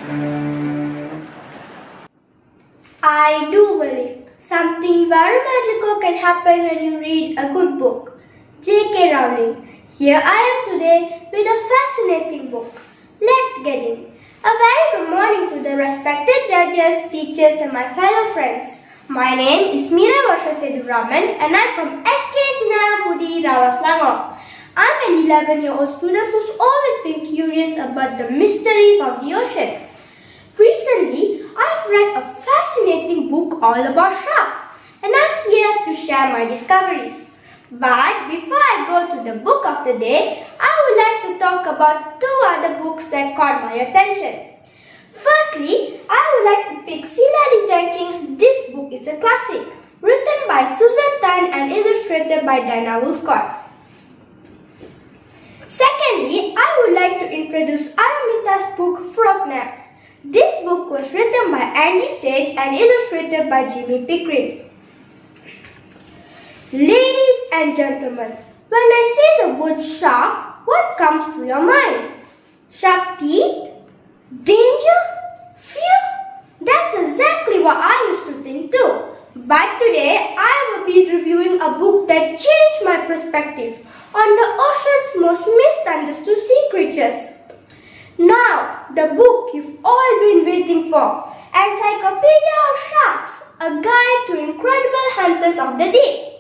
I do believe something very magical can happen when you read a good book. J.K. Rowling. Here I am today with a fascinating book. Let's get in. A very good morning to the respected judges, teachers and my fellow friends. My name is Smeravarsha and I'm from SK Sinarapudi, Selangor. I'm an 11-year-old student who's always been curious about the mysteries of the ocean. Recently, I've read a fascinating book all about sharks and I'm here to share my discoveries. But before I go to the book of the day, I would like to talk about two other books that caught my attention. Firstly, I would like to pick Silali Jenkins' This Book is a Classic, written by Susan Tan and illustrated by Dana Wolfcott. Secondly, I would like to introduce Aramita's book Frognapped. This book was written by Angie Sage and illustrated by Jimmy Pickering. Ladies and gentlemen, when I say the word shark, what comes to your mind? Sharp teeth? Danger? Fear? That's exactly what I used to think too. But today, I will be reviewing a book that changed my perspective on the ocean's most misunderstood sea creatures. Now, the book you've all been waiting for, Encyclopedia of Sharks, a guide to incredible hunters of the deep.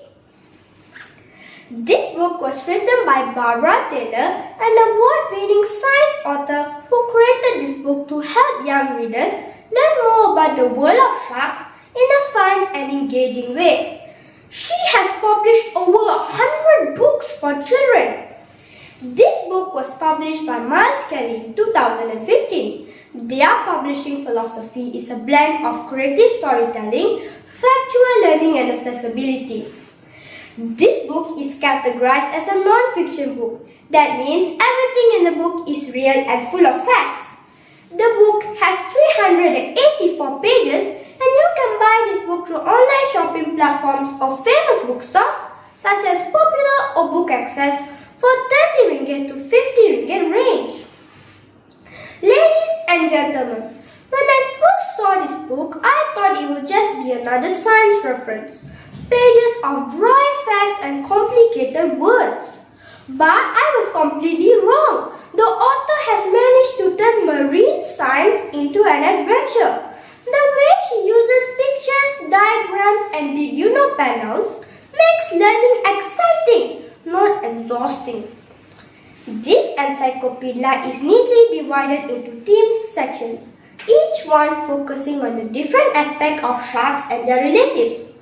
This book was written by Barbara Taylor, an award-winning science author who created this book to help young readers learn more about the world of sharks in a fun and engaging way. She has published over 100 books for children. This book was published by Miles Kelly in 2015. Their publishing philosophy is a blend of creative storytelling, factual learning and accessibility. This book is categorized as a non-fiction book. That means everything in the book is real and full of facts. The book has 384 pages and you can buy this book through online shopping platforms or famous bookstores such as Popular or Book Access for 30 ringgit to 50 ringgit range. Ladies and gentlemen, when I first saw this book, I thought it would just be another science reference. Pages of dry facts and complicated words. But I was completely wrong. The author has managed to turn marine science into an adventure. The way she uses pictures, diagrams and did you know panels makes learning exciting, not exhausting. This encyclopedia is neatly divided into themed sections, each one focusing on a different aspect of sharks and their relatives.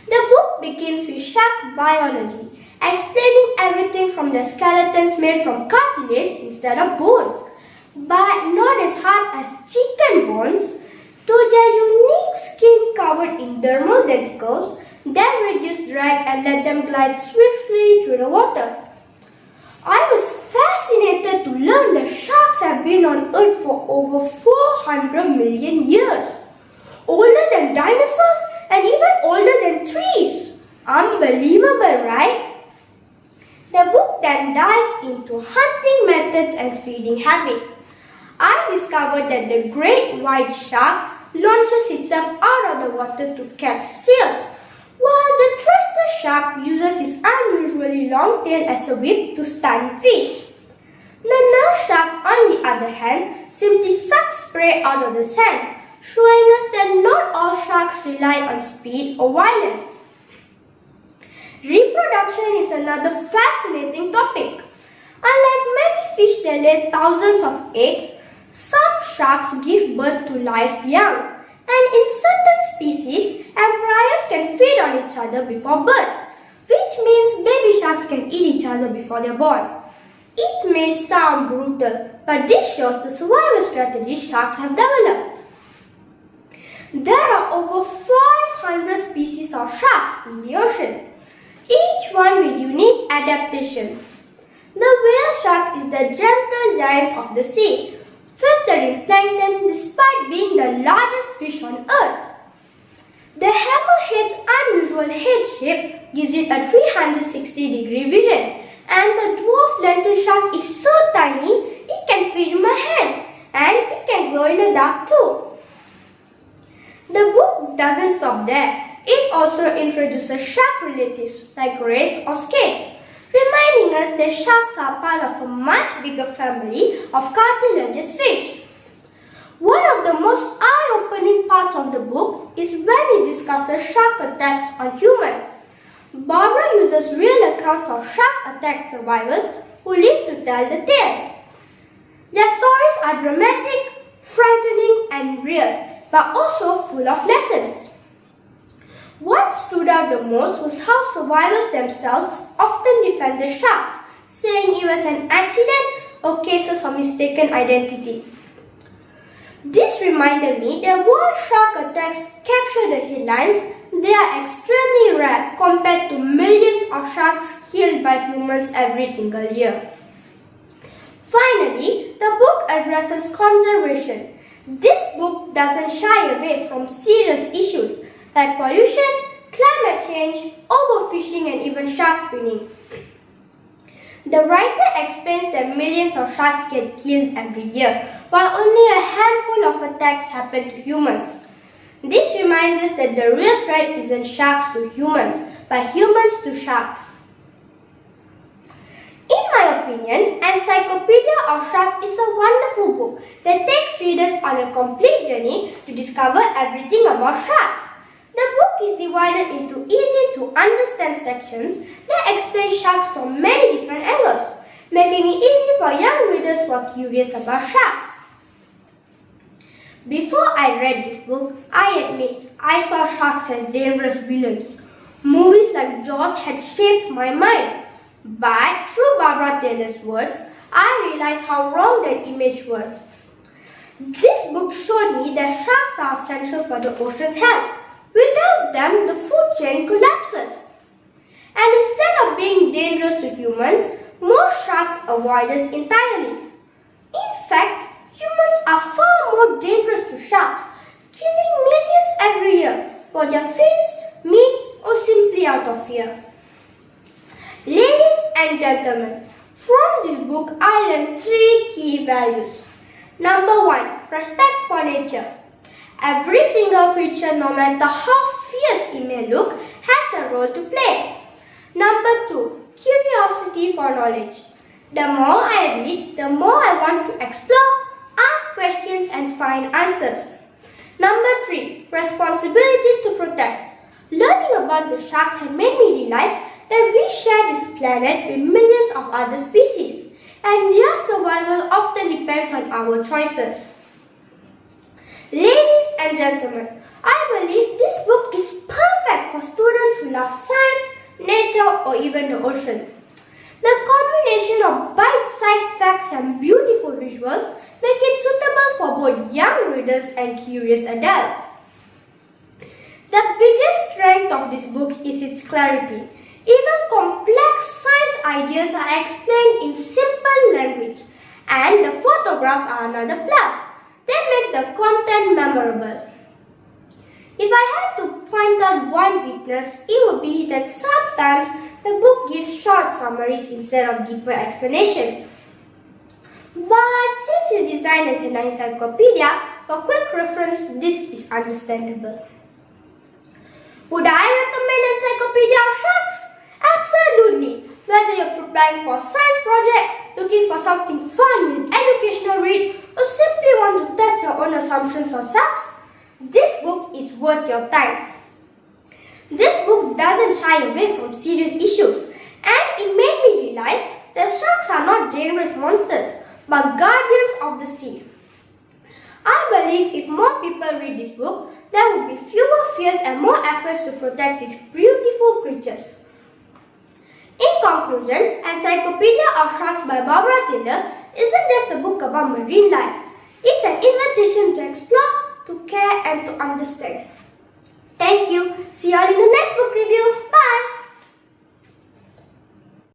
The book begins with shark biology, explaining everything from their skeletons made from cartilage instead of bones, but not as hard as chicken bones, to their unique skin covered in dermal denticles that reduce drag and let them glide swiftly through the water. I was fascinated to learn that sharks have been on Earth for over 400 million years, older than dinosaurs and even older than trees. Unbelievable, right? The book then dives into hunting methods and feeding habits. I discovered that the great white shark launches itself out of the water to catch seals, while the trestle shark uses its unusually long tail as a whip to stun fish. The nurse shark, on the other hand, simply sucks prey out of the sand, showing us that not all sharks rely on speed or violence. Reproduction is another fascinating topic. Unlike many fish that lay thousands of eggs, some sharks give birth to live young, and in certain species, embryos can feed on each other before birth, which means baby sharks can eat each other before they're born. It may sound brutal, but this shows the survival strategies sharks have developed. There are over 500 species of sharks in the ocean, each one with unique adaptations. The whale shark is the gentle giant of the sea, filtering plankton despite being the largest fish on Earth. The hammerhead's unusual head shape gives it a 360-degree vision, and the dwarf lentil shark is so tiny it can fit in my hand, and it can glow in the dark too. The book doesn't stop there. It also introduces shark relatives like rays or scales, reminding us that sharks are part of a much bigger family of cartilaginous fish. One of the most eye-opening parts of the book is when it discusses shark attacks on humans. Barbara uses real accounts of shark attack survivors who live to tell the tale. Their stories are dramatic, frightening and real, but also full of lessons. What stood out the most was how survivors themselves often defend the sharks, saying it was an accident or cases of mistaken identity. This reminded me that while shark attacks capture the headlines, they are extremely rare compared to millions of sharks killed by humans every single year. Finally, the book addresses conservation. This book doesn't shy away from serious issues like pollution, climate change, overfishing and even shark finning. The writer explains that millions of sharks get killed every year, while only a handful of attacks happen to humans. This reminds us that the real threat isn't sharks to humans, but humans to sharks. In my opinion, Encyclopedia of Sharks is a wonderful book that takes readers on a complete journey to discover everything about sharks. The book is divided into easy-to-understand sections that explain sharks from many different angles, making it easy for young readers who are curious about sharks. Before I read this book, I admit I saw sharks as dangerous villains. Movies like Jaws had shaped my mind. But through Barbara Taylor's words, I realized how wrong that image was. This book showed me that sharks are essential for the ocean's health. Without them, the food chain collapses. And instead of being dangerous to humans, most sharks avoid us entirely. In fact, humans are far more dangerous to sharks, killing millions every year for their fins, meat, or simply out of fear. Ladies and gentlemen, from this book I learned 3 key values. Number 1, respect for nature. Every single creature, no matter how fierce it may look, has a role to play. Number 2, curiosity for knowledge. The more I read, the more I want to explore, ask questions and find answers. Number 3, responsibility to protect. Learning about the sharks had made me realize that we share this planet with millions of other species, and their survival often depends on our choices. Ladies and gentlemen, I believe this book is perfect for students who love science, nature, or even the ocean. The combination of bite-sized facts and beautiful visuals make it suitable for both young readers and curious adults. The biggest strength of this book is its clarity. Even complex science ideas are explained in simple language, and the photographs are another plus. They make the content memorable. If I had to point out one weakness, it would be that sometimes the book gives short summaries instead of deeper explanations. But since it's designed as an encyclopedia, for quick reference, this is understandable. Would I recommend Encyclopedia of Sharks? Absolutely! Whether you're preparing for a science project, looking for something fun and educational read, or simply want to test your own assumptions on sharks, this book is worth your time. This book doesn't shy away from serious issues, and it made me realize that sharks are not dangerous monsters, but guardians of the sea. I believe if more people read this book, there will be fewer fears and more efforts to protect these beautiful creatures. In conclusion, Encyclopedia of Sharks by Barbara Taylor isn't just a book about marine life. It's an invitation to explore, to care and to understand. Thank you. See you all in the next book review. Bye.